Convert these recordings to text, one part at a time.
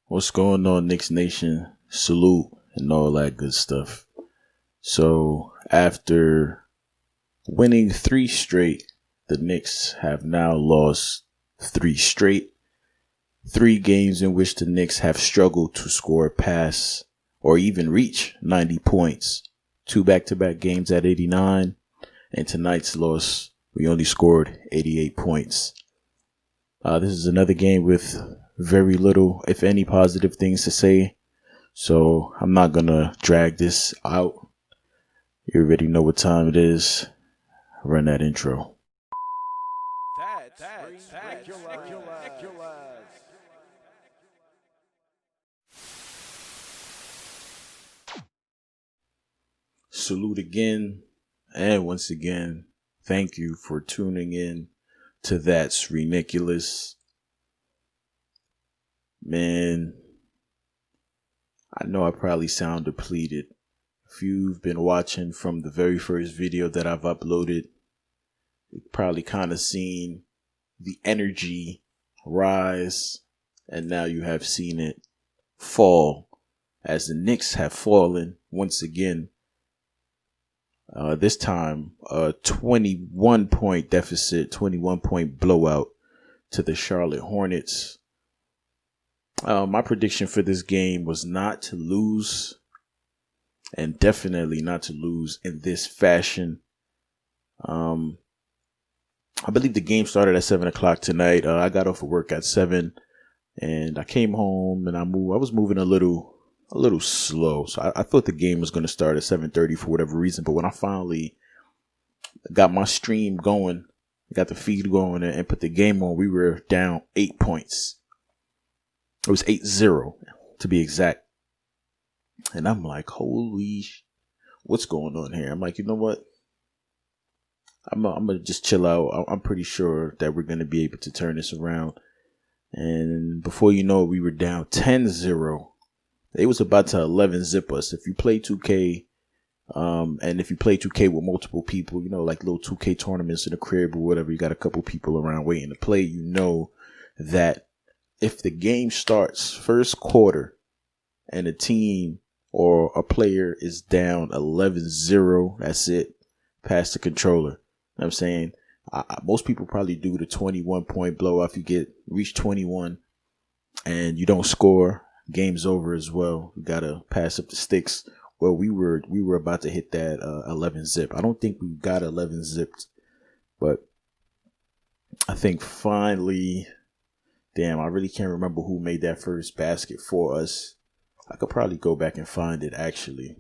What's going on, Knicks Nation? Salute and all that good stuff. So, after winning 3 straight, the Knicks have now lost 3 straight. 3 games in which the Knicks have struggled to score past or even reach 90 points. 2 back-to-back games at 89. And tonight's loss, we only scored 88 points. This is another game with very little, if any, positive things to say. So I'm not going to drag this out. You already know what time it is. Run that intro. Salute again. And once again, thank you for tuning in to That's ReKNICKulous. Man, I know I probably sound depleted. If you've been watching from the very first video that I've uploaded, you've probably kind of seen the energy rise, and now you have seen it fall as the Knicks have fallen once again. This time, a 21-point deficit, 21-point blowout to the Charlotte Hornets. My prediction for this game was not to lose, and definitely not to lose in this fashion. I believe the game started at 7 o'clock tonight. I got off of work at 7, and I came home and I was moving a little slow. So I thought the game was going to start at 7:30 for whatever reason. But when I finally got my stream going, got the feed going and put the game on, we were down 8 points. It was 8-0 to be exact. And I'm like, what's going on here? I'm like, you know what? I'm going to just chill out. I'm pretty sure that we're going to be able to turn this around. And before you know it, we were down 10-0. They was about to 11-zip us. If you play 2K, and if you play 2K with multiple people, you know, like little 2K tournaments in the crib or whatever, you got a couple people around waiting to play, you know that if the game starts first quarter and a team or a player is down 11-0, that's it. Pass the controller. You know what I'm saying? Most people probably do the 21-point blowout. If you reach 21 and you don't score, game's over as well. You gotta pass up the sticks. Well, we were about to hit that 11-zip. I don't think we got 11-zipped, but I think finally, damn, I really can't remember who made that first basket for us. I could probably go back and find it, actually.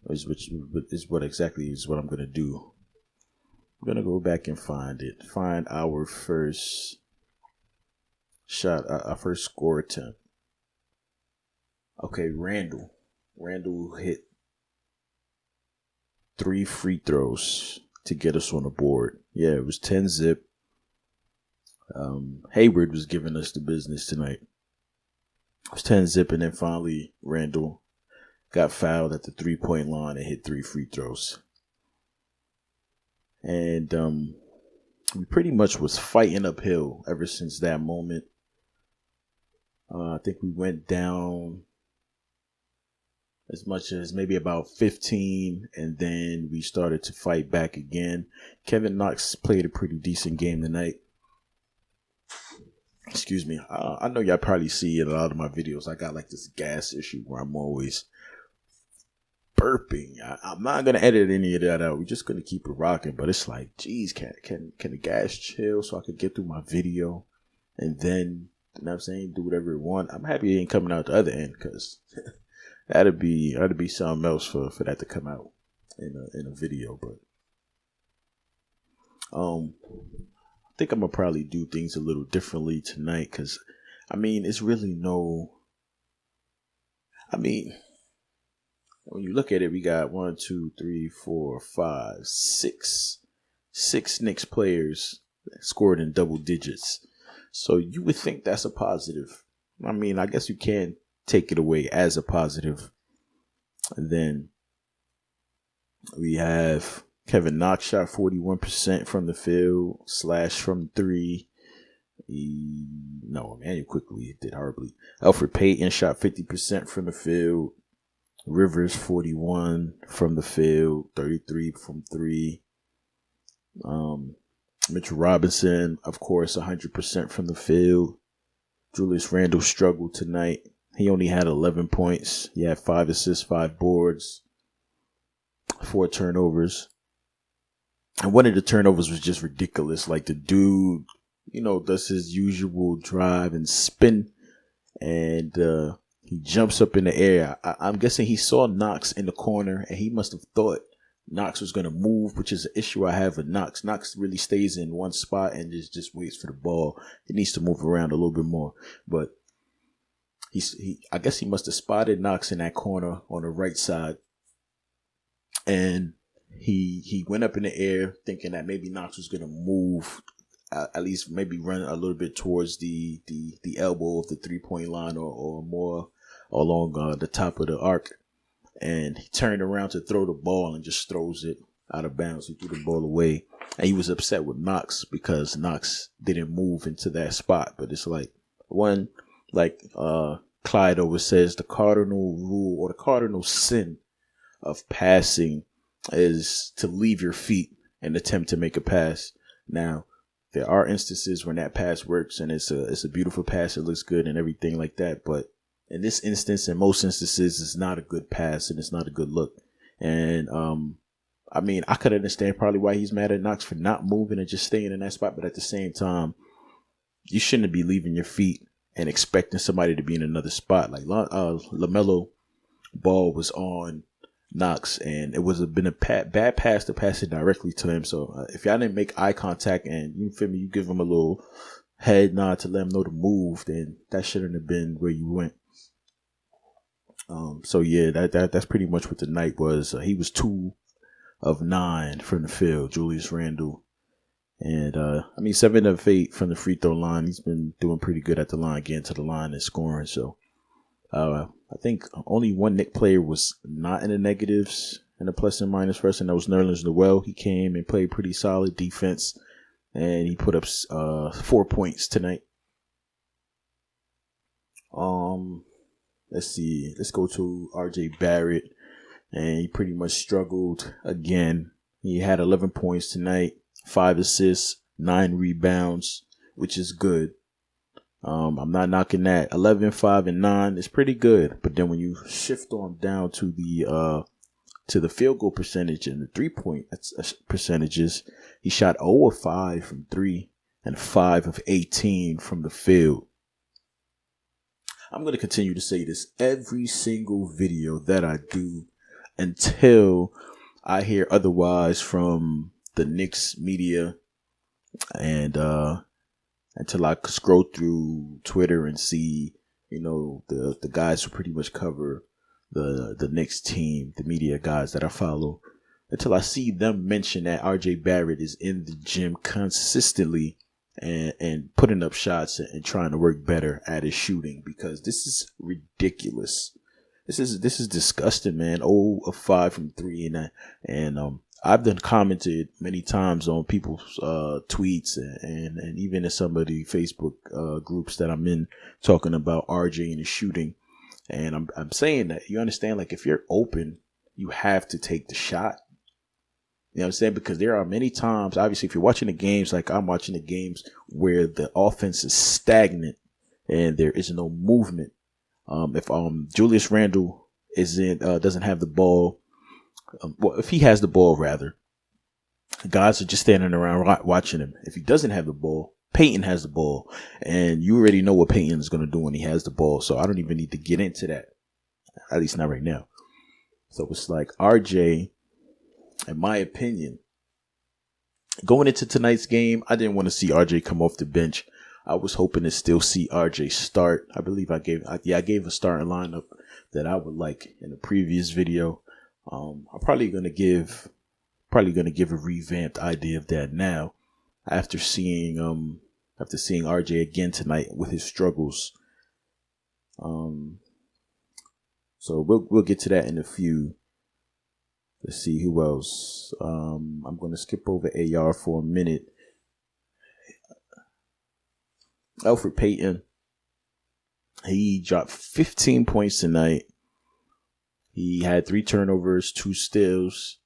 Is what I'm going to do. I'm going to go back and find it. Find our first shot, our first score attempt. Okay, Randall. Randall hit 3 free throws to get us on the board. Yeah, it was 10-zip. Hayward was giving us the business tonight. It was 10-zip, and then finally Randall got fouled at the 3-point line and hit 3 free throws. And we pretty much was fighting uphill ever since that moment. I think we went down as much as maybe about 15, and then we started to fight back again. Kevin Knox played a pretty decent game tonight. Excuse me. I know y'all probably see in a lot of my videos, I got like this gas issue where I'm always burping. I'm not going to edit any of that out. We're just going to keep it rocking. But it's like, geez, can the gas chill so I can get through my video and then, you know what I'm saying, do whatever it want. I'm happy it ain't coming out the other end, because that'd be something else for that to come out in a video. But I think I'm going to probably do things a little differently tonight, because, I mean, it's really when you look at it, we got 1, 2, 3, 4, 5, 6 Knicks players that scored in double digits. So you would think that's a positive. I mean, I guess you can take it away as a positive. And then we have Kevin Knox shot 41% from the field / from 3. No, Emmanuel quickly did horribly. Elfrid Payton shot 50% from the field. Rivers 41 from the field, 33 from three. Mitchell Robinson, of course, 100% from the field. Julius Randle struggled tonight. He only had 11 points. He had 5 assists, 5 boards, 4 turnovers. And one of the turnovers was just ridiculous. Like the dude, does his usual drive and spin, and he jumps up in the air. I'm guessing he saw Knox in the corner, and he must have thought Knox was going to move, which is an issue I have with Knox. Knox really stays in one spot and just waits for the ball. He needs to move around a little bit more. But I guess he must have spotted Knox in that corner on the right side, and he went up in the air thinking that maybe Knox was going to move, at least maybe run a little bit towards the elbow of the 3-point line or more along the top of the arc. And he turned around to throw the ball and just throws it out of bounds. He threw the ball away. And he was upset with Knox because Knox didn't move into that spot. But it's like Clyde always says, the cardinal rule or the cardinal sin of passing is to leave your feet and attempt to make a pass. Now, there are instances when that pass works and it's a beautiful pass. It looks good and everything like that. But in this instance, in most instances, it's not a good pass and it's not a good look. And, I could understand probably why he's mad at Knox for not moving and just staying in that spot. But at the same time, you shouldn't be leaving your feet and expecting somebody to be in another spot. Like LaMelo Ball was on Knox, and it was been a bad pass to pass it directly to him. So if y'all didn't make eye contact and you give him a little head nod to let him know to move, then that shouldn't have been where you went. So yeah, that's pretty much what the night was. He was 2 of 9 from the field, Julius Randle, and 7 of 8 from the free throw line. He's been doing pretty good at the line, getting to the line and scoring. So I think only one Knick player was not in the negatives and the plus and minus for us, and that was Nerlens Noel. He came and played pretty solid defense, and he put up 4 points tonight. Let's see. Let's go to RJ Barrett, and he pretty much struggled again. He had 11 points tonight, 5 assists, 9 rebounds, which is good. I'm not knocking that. 11, 5, and 9 is pretty good. But then when you shift on down to the field goal percentage and the 3-point percentages, he shot 0 of 5 from 3 and 5 of 18 from the field. I'm going to continue to say this every single video that I do until I hear otherwise from the Knicks media and until I scroll through Twitter and see, the guys who pretty much cover the Knicks team, the media guys that I follow, until I see them mention that RJ Barrett is in the gym consistently and putting up shots and trying to work better at his shooting, because this is ridiculous. This is disgusting, man. 0 of 5 from 3 and I've been commented many times on people's tweets and even in some of the Facebook groups that I'm in, talking about RJ and his shooting. And I'm saying that, you understand, like, if you're open, you have to take the shot. You know what I'm saying? Because there are many times, obviously, if you're watching the games, like I'm watching the games, where the offense is stagnant and there is no movement. If Julius Randle doesn't have the ball, if he has the ball, rather, guys are just standing around watching him. If he doesn't have the ball, Payton has the ball, and you already know what Payton is going to do when he has the ball. So I don't even need to get into that, at least not right now. So it's like RJ, in my opinion, going into tonight's game, I didn't want to see RJ come off the bench. I was hoping to still see RJ start. I believe I gave a starting lineup that I would like in the previous video. I'm probably gonna give a revamped idea of that now, after seeing RJ again tonight with his struggles. So we'll get to that in a few. Let's see who else. I'm gonna skip over AR for a minute. Elfrid Payton, he dropped 15 points tonight. He had 3 turnovers, 2 steals,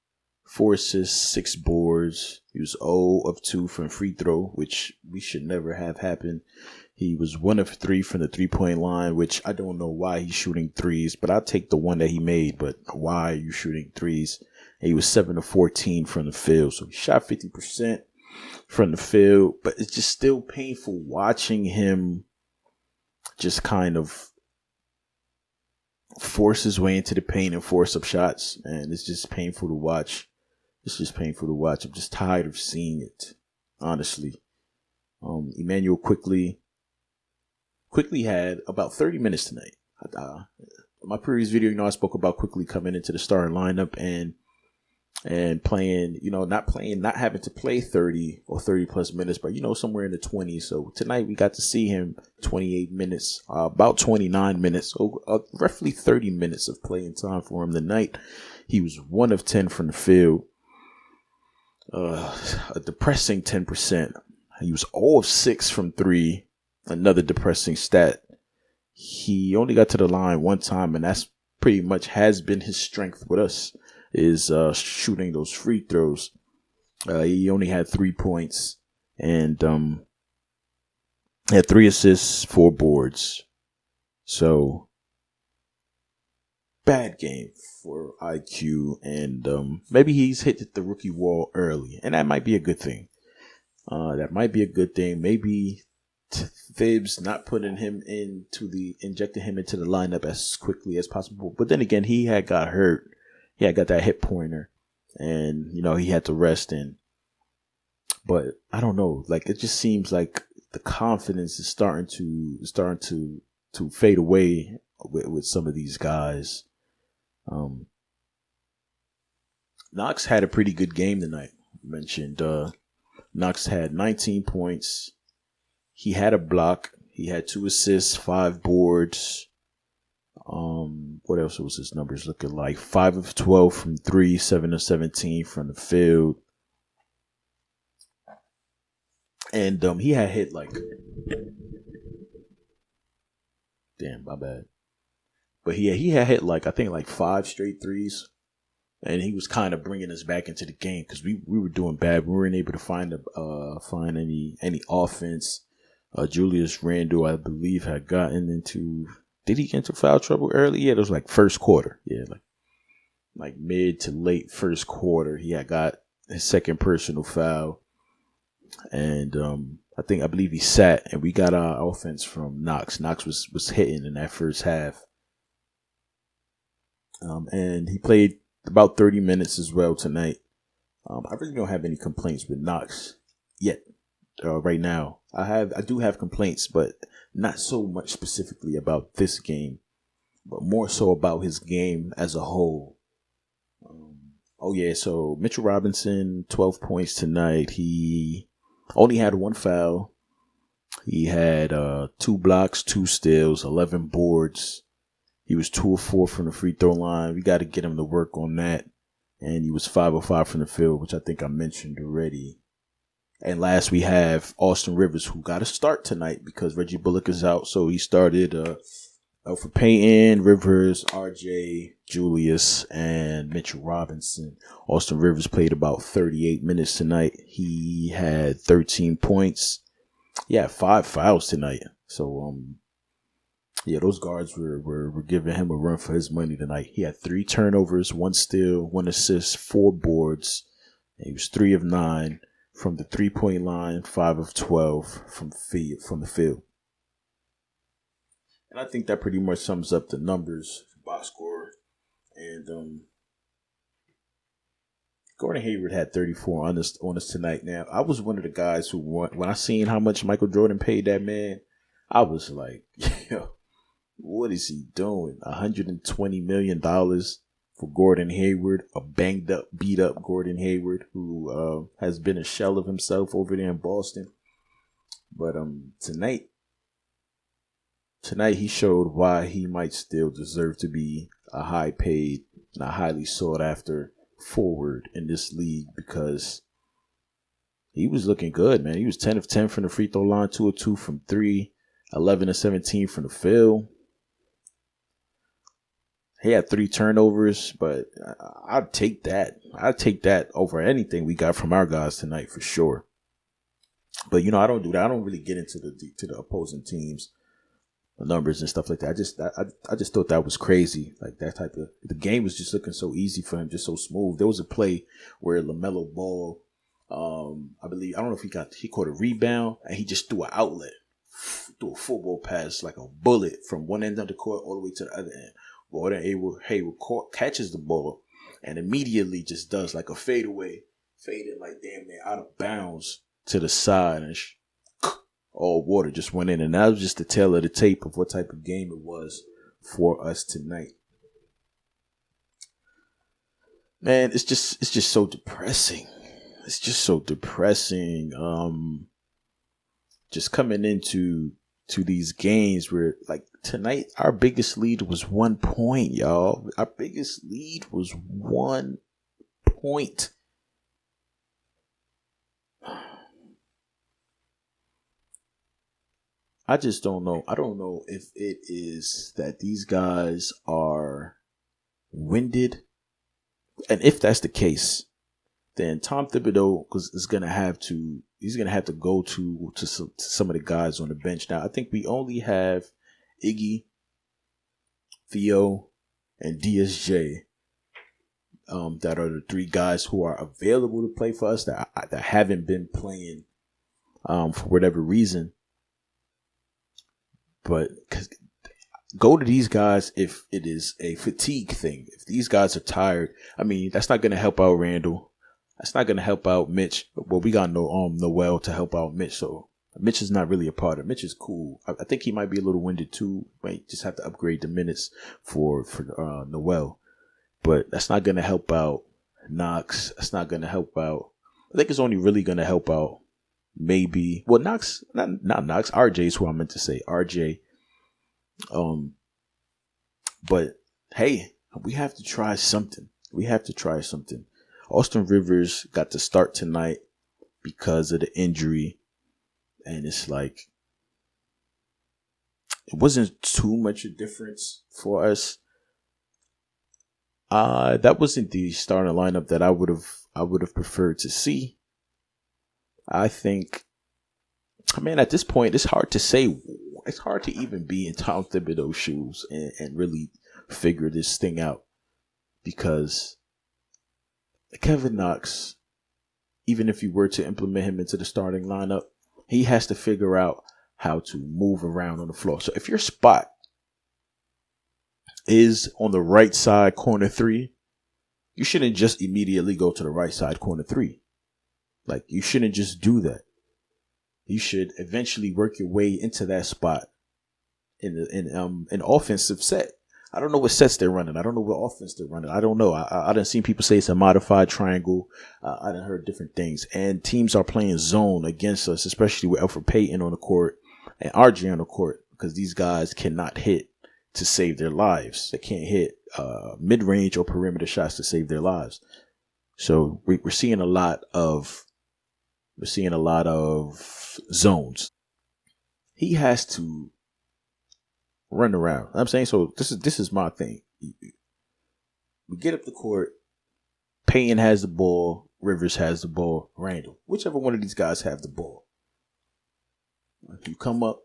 4 assists, 6 boards. He was 0 of 2 from free throw, which we should never have happen. He was 1 of 3 from the 3-point line, which I don't know why he's shooting threes, but I'll take the one that he made. But why are you shooting threes? And he was 7 of 14 from the field. So he shot 50% from the field, but it's just still painful watching him just kind of force his way into the paint and force up shots. And it's just painful to watch. I'm just tired of seeing it, honestly. Emmanuel quickly had about 30 minutes tonight. My previous video, I spoke about quickly coming into the starting lineup and playing, not having to play 30 or 30 plus minutes, but, somewhere in the 20s. So tonight we got to see him 28 minutes, about 29 minutes, so roughly 30 minutes of playing time for him tonight. He was 1 of 10 from the field, a depressing 10%. He was 0 of 6 from 3. Another depressing stat. He only got to the line 1 time, and that's pretty much has been his strength with us, is shooting those free throws. He only had 3 points and had 3 assists, 4 boards. So bad game for IQ, and maybe he's hit the rookie wall early, and that might be a good thing. Maybe Thibs not putting him injecting him into the lineup as quickly as possible. But then again, he had got hurt. He had got that hip pointer, and he had to rest in. But I don't know. Like, it just seems like the confidence is starting to fade away with some of these guys. Knox had a pretty good game tonight. You mentioned Knox had 19 points. He had a block. He had 2 assists, 5 boards. What else was his numbers looking like? 5 of 12 from 3, 7 of 17 from the field. And he had hit damn, my bad. But he had hit I think 5 straight threes. And he was kind of bringing us back into the game because we were doing bad. We weren't able to find any offense. Julius Randle, I believe, had gotten into. Did he get into foul trouble early? Yeah, it was first quarter. Yeah, like mid to late first quarter. He had got his second personal foul, and I believe he sat, and we got our offense from Knox. Knox was hitting in that first half, and he played about 30 minutes as well tonight. I really don't have any complaints with Knox yet. Right now, I do have complaints, but not so much specifically about this game, but more so about his game as a whole. So Mitchell Robinson, 12 points tonight. He only had 1 foul. He had 2 blocks, 2 steals, 11 boards. He was 2 of 4 from the free throw line. We got to get him to work on that. And he was 5 of 5 from the field, which I think I mentioned already. And last we have Austin Rivers, who got a start tonight because Reggie Bullock is out. So he started for Payton, Rivers, RJ, Julius, and Mitchell Robinson. Austin Rivers played about 38 minutes tonight. He had 13 points. He had 5 fouls tonight. So, those guards were giving him a run for his money tonight. He had 3 turnovers, 1 steal, 1 assist, 4 boards. And he was 3 of 9 from the 3-point line, 5 of 12 from the field. And I think that pretty much sums up the numbers, box score. And Gordon Hayward had 34 on us tonight. Now, I was one of the guys who, when I seen how much Michael Jordan paid that man, I was like, what is he doing? $120 million for Gordon Hayward, a banged up, beat up Gordon Hayward, who has been a shell of himself over there in Boston. But tonight he showed why he might still deserve to be a high paid and a highly sought after forward in this league, because He was looking good, man. He was 10 of 10 from the free throw line, 2 of 2 from 3, 11 of 17 from the field. He had 3 turnovers, but I'd take that. I'd take that over anything we got from our guys tonight for sure. But I don't do that. I don't really get into the opposing teams, the numbers and stuff like that. I just thought that was crazy. Like that type of the game was just looking so easy for him, just so smooth. There was a play where LaMelo Ball, I don't know if he caught a rebound and he just threw an outlet, threw a football pass like a bullet from one end of the court all the way to the other end. Gordon Hayward catches the ball and immediately just does like a fadeaway, faded like damn near out of bounds to the side, and all water just went in. And that was just the tail of the tape of what type of game it was for us tonight. Man, it's just so depressing. It's just so depressing. Just coming into these games where, like tonight, our biggest lead was 1 point, y'all. Our biggest lead was 1 point. I just don't know. I don't know if it is that these guys are winded. And if that's the case, then Tom Thibodeau is going to have to go to some of the guys on the bench. Now, I think we only have Iggy, Theo, and DSJ that are the 3 guys who are available to play for us that haven't been playing for whatever reason. But go to these guys if it is a fatigue thing. If these guys are tired, I mean, that's not going to help out Randall. That's not going to help out Mitch. Well, we got Noel to help out Mitch, so Mitch is not really a part of it. Mitch is cool. I think he might be a little winded too. Might just have to upgrade the minutes for Noel. But that's not going to help out Knox. That's not going to help out. I think it's only really going to help out maybe. Well, Knox, not Knox. RJ is who I meant to say. RJ. But hey, we have to try something. Austin Rivers got to start tonight because of the injury. And it's like, it wasn't too much a difference for us. That wasn't the starting lineup that I would have preferred to see. I think, man, at this point, it's hard to say. It's hard to even be in Tom Thibodeau's shoes and really figure this thing out, because Kevin Knox, even if you were to implement him into the starting lineup, he has to figure out how to move around on the floor. So if your spot is on the right side corner 3, you shouldn't just immediately go to the right side corner 3. Like, you shouldn't just do that. You should eventually work your way into that spot in an offensive set. I don't know what sets they're running. I don't know what offense they're running. I don't know. I done seen people say it's a modified triangle. I done heard different things. And teams are playing zone against us, especially with Alfred Payton on the court and RJ on the court, because these guys cannot hit to save their lives. They can't hit mid-range or perimeter shots to save their lives. So we're seeing a lot of zones. He has to run around. I'm saying, so this is my thing. We get up the court. Payton has the ball. Rivers has the ball. Randall, whichever one of these guys have the ball. You come up.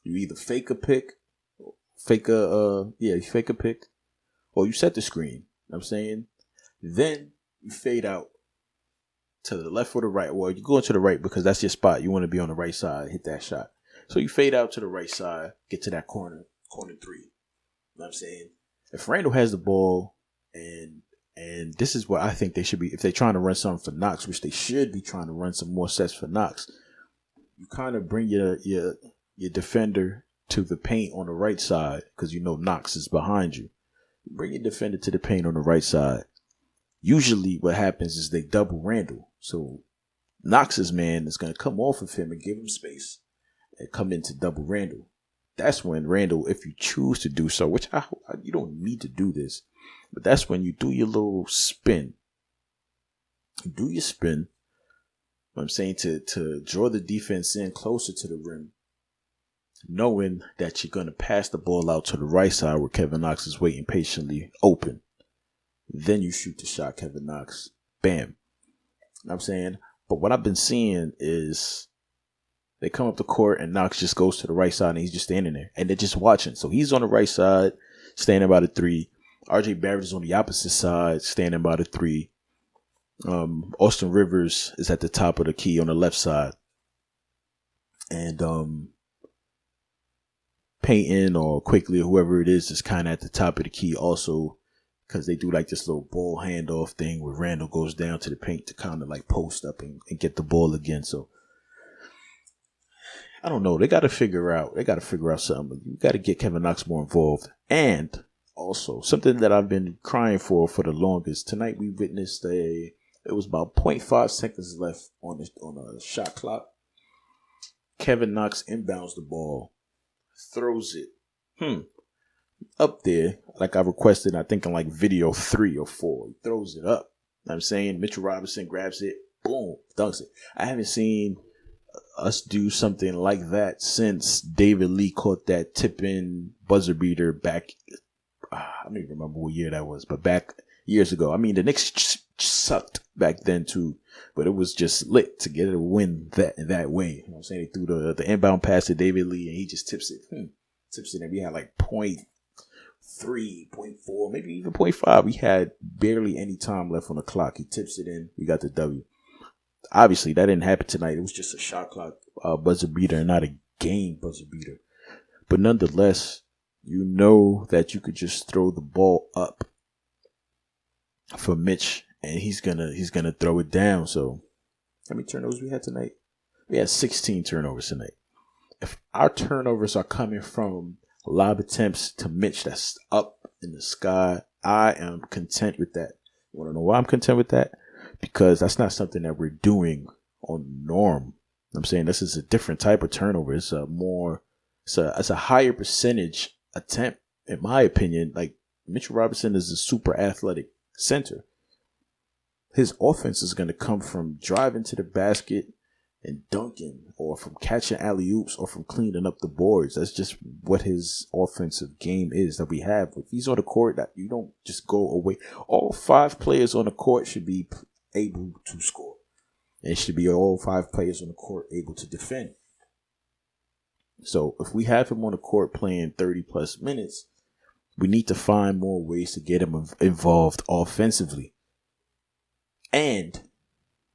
You either fake a pick, you fake a pick, or you set the screen. You know what I'm saying, then you fade out to the left or the right. Well, you go into the right because that's your spot. You want to be on the right side, hit that shot. So you fade out to the right side, get to that corner 3. You know what I'm saying? If Randall has the ball, and this is what I think they should be, if they're trying to run something for Knox, which they should be trying to run some more sets for Knox, you kind of bring your defender to the paint on the right side, because you know Knox is behind you. You bring your defender to the paint on the right side. Usually what happens is they double Randall. So Knox's man is going to come off of him and give him space and come into double Randall. That's when Randall, if you choose to do so, which you don't need to do this, but that's when you do your little spin. You do your spin, I'm saying to draw the defense in closer to the rim, knowing that you're going to pass the ball out to the right side where Kevin Knox is waiting patiently open. Then you shoot the shot, Kevin Knox. Bam. You know what I'm saying? But what I've been seeing is they come up the court and Knox just goes to the right side and he's just standing there. And they're just watching. So he's on the right side, standing by the three. RJ Barrett is on the opposite side, standing by the three. Austin Rivers is at the top of the key on the left side. And Peyton or Quickly or whoever it is kind of at the top of the key also, because they do like this little ball handoff thing where Randall goes down to the paint to kind of like post up and get the ball again. So I don't know. They got to figure out something. You got to get Kevin Knox more involved. And also something that I've been crying for the longest. Tonight we witnessed it was about 0.5 seconds left on a shot clock. Kevin Knox inbounds the ball, throws it up there like I requested. I think in like video 3 or 4, he throws it up. I'm saying Mitchell Robinson grabs it, boom, dunks it. I haven't seen us do something like that since David Lee caught that tip-in buzzer beater back. I don't even remember what year that was, but back years ago. I mean, the Knicks sucked back then too, but it was just lit to get a win that way. You know what I'm saying? They threw the inbound pass to David Lee and he just tips it. And we had like 0.3, 0.4, maybe even 0.5. We had barely any time left on the clock. He tips it in. We got the W. Obviously, that didn't happen tonight. It was just a shot clock buzzer beater and not a game buzzer beater. But nonetheless, you know that you could just throw the ball up for Mitch and he's gonna throw it down. So how many turnovers we had tonight? We had 16 turnovers tonight. If our turnovers are coming from lob attempts to Mitch that's up in the sky, I am content with that. You want to know why I'm content with that? Because that's not something that we're doing on norm. I'm saying this is a different type of turnover. It's a higher percentage attempt, in my opinion. Like Mitchell Robinson is a super athletic center. His offense is going to come from driving to the basket and dunking, or from catching alley-oops, or from cleaning up the boards. That's just what his offensive game is that we have. If he's on the court, that you don't just go away. All 5 players on the court should be able to score. And it should be all 5 players on the court able to defend. So if we have him on the court playing 30-plus minutes, we need to find more ways to get him involved offensively. And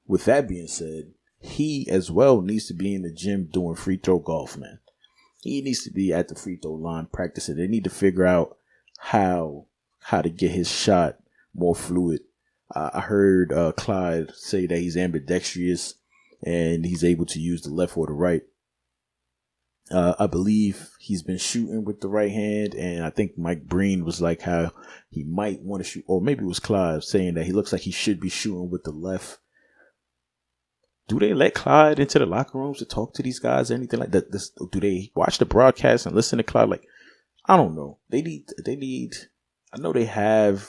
with that being said, he as well needs to be in the gym doing free throw golf, man. He needs to be at the free throw line practicing. They need to figure out how to get his shot more fluid. I heard Clyde say that he's ambidextrous and he's able to use the left or the right. I believe he's been shooting with the right hand, and I think Mike Breen was like how he might want to shoot, or maybe it was Clyde saying that he looks like he should be shooting with the left. Do they let Clyde into the locker rooms to talk to these guys or anything like that? Do they watch the broadcast and listen to Clyde? Like, I don't know. They need. I know they have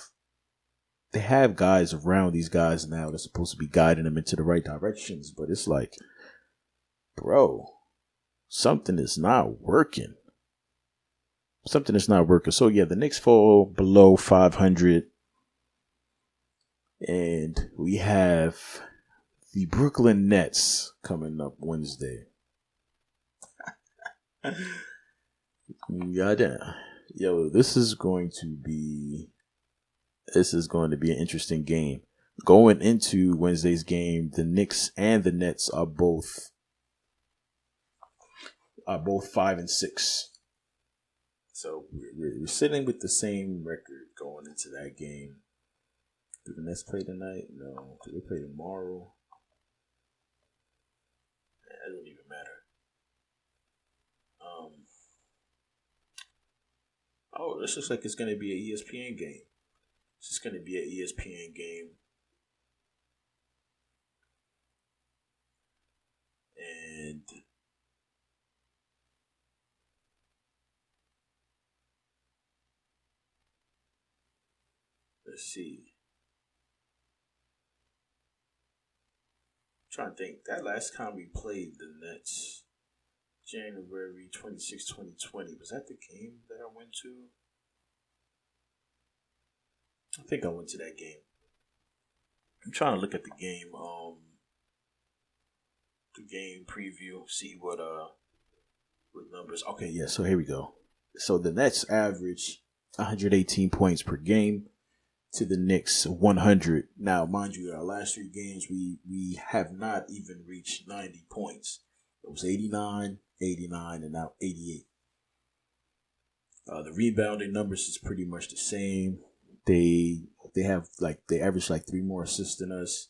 guys around these guys now that's supposed to be guiding them into the right directions, but it's like, bro, something is not working. So yeah, the Knicks fall below 500, and we have the Brooklyn Nets coming up Wednesday. Goddamn. Yo, this is going to be an interesting game. Going into Wednesday's game, the Knicks and the Nets are both 5-6. So we're sitting with the same record going into that game. Do the Nets play tonight? No. Do they play tomorrow? It don't even matter. This looks like it's going to be an ESPN game. This is going to be an ESPN game. And let's see. trying to think. That last time we played the Nets, January 26, 2020. Was that the game that I went to? I think I went to that game. I'm trying to look at the game preview, see what numbers. Okay, yeah, so here we go. So the Nets average 118 points per game to the Knicks 100. Now, mind you, our last 3 games we have not even reached 90 points. It was 89, 89, and now 88. The rebounding numbers is pretty much the same. They average like 3 more assists than us.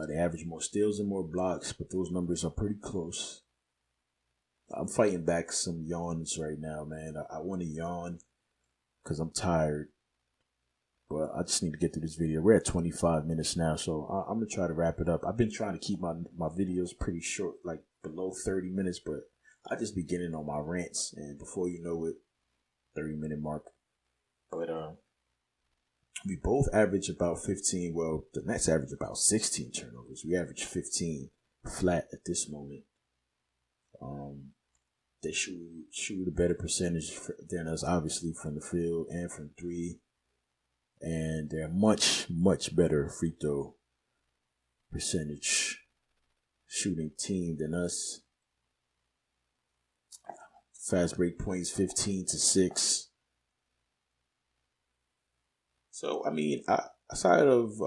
They average more steals and more blocks, but those numbers are pretty close. I'm fighting back some yawns right now, man. I want to yawn because I'm tired, but I just need to get through this video. We're at 25 minutes now, so I'm going to try to wrap it up. I've been trying to keep my videos pretty short, like below 30 minutes, but I just be getting on my rants, and before you know it, 30-minute mark. But we both average about 15. Well, the Nets average about 16 turnovers. We average 15 flat at this moment. They shoot a better percentage than us, obviously, from the field and from 3. And they're much, much better free throw percentage shooting team than us. Fast break points 15-6. So I mean, outside of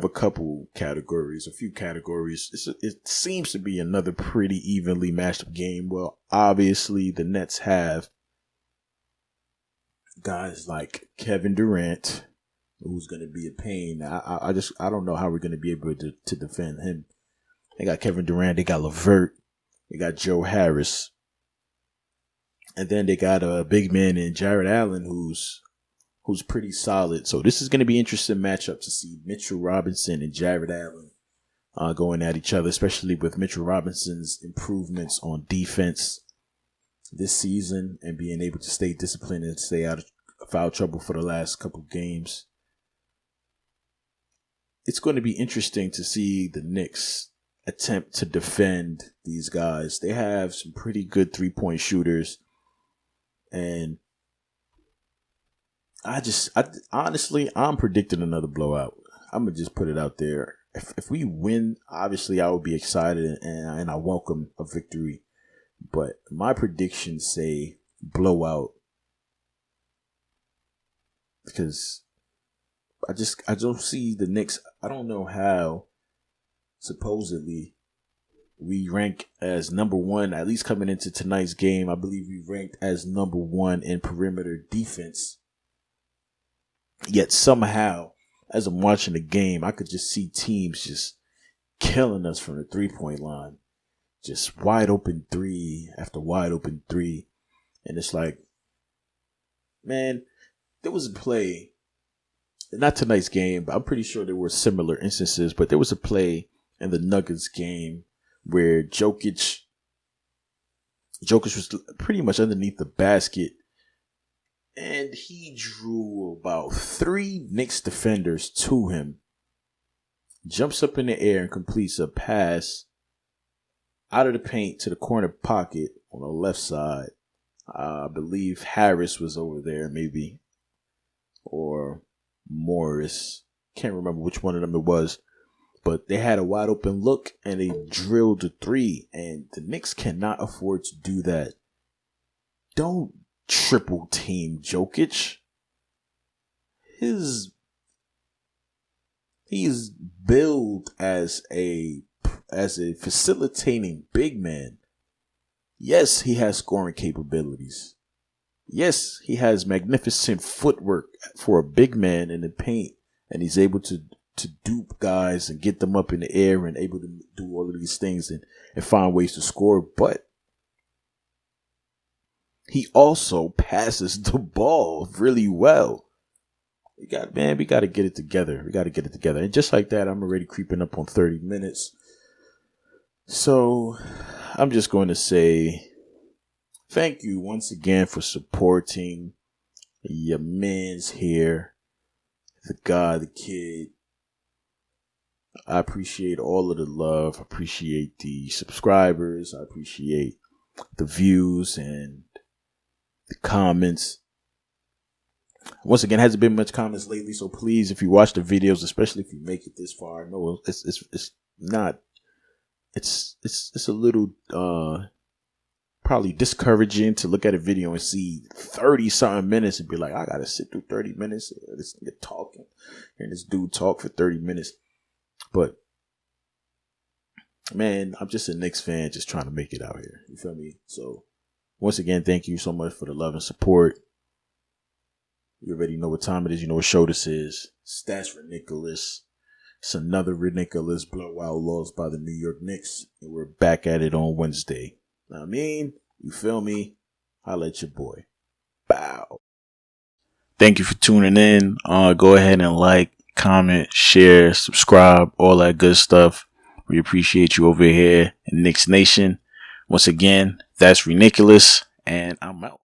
a couple categories, a few categories, it seems to be another pretty evenly matched up game. Well, obviously the Nets have guys like Kevin Durant, who's going to be a pain. I don't know how we're going to be able to defend him. They got Kevin Durant, they got LeVert, they got Joe Harris, and then they got a big man in Jared Allen, who's pretty solid. So this is going to be an interesting matchup to see Mitchell Robinson and Jared Allen going at each other, especially with Mitchell Robinson's improvements on defense this season and being able to stay disciplined and stay out of foul trouble for the last couple games. It's going to be interesting to see the Knicks attempt to defend these guys. They have some pretty good 3-point shooters, and honestly, I'm predicting another blowout. I'm gonna just put it out there. If we win, obviously I will be excited and I welcome a victory. But my predictions say blowout because I don't see the Knicks. I don't know how. Supposedly, we rank as number 1, at least coming into tonight's game. I believe we ranked as number 1 in perimeter defense. Yet somehow, as I'm watching the game, I could just see teams just killing us from the 3-point line. Just wide open 3 after wide open 3. And it's like, man, there was a play, not tonight's game, but I'm pretty sure there were similar instances, but there was a play in the Nuggets game where Jokic was pretty much underneath the basket, and he drew about 3 Knicks defenders to him, jumps up in the air and completes a pass out of the paint to the corner pocket on the left side. I believe Harris was over there, maybe, or Morris. Can't remember which one of them it was. But they had a wide open look and they drilled a 3. And the Knicks cannot afford to do that. Don't triple team Jokic. He's billed as a facilitating big man. Yes, he has scoring capabilities. Yes, he has magnificent footwork for a big man in the paint, and he's able to dupe guys and get them up in the air and able to do all of these things and find ways to score. But he also passes the ball really well. We got to get it together. And just like that, I'm already creeping up on 30 minutes. So I'm just going to say Thank you once again for supporting your man's here, the guy, the kid. I appreciate all of the love. I appreciate the subscribers. I appreciate the views and the comments. Once again, hasn't been much comments lately, so please, if you watch the videos, especially if you make it this far, I know it's not. It's a little probably discouraging to look at a video and see 30 something minutes and be like, I gotta sit through 30 minutes. This nigga talking, and this dude talk for 30 minutes. But man, I'm just a Knicks fan, just trying to make it out here. You feel me? So once again, thank you so much for the love and support. You already know what time it is. You know what show this is. That's ReKNICKulous. It's another ReKNICKulous blowout loss by the New York Knicks. And we're back at it on Wednesday. Know what I mean? You feel me? Holla at your boy. Bow. Thank you for tuning in. Go ahead and like, comment, share, subscribe, all that good stuff. We appreciate you over here in Knicks Nation. Once again, that's ReKNICKulous, and I'm out.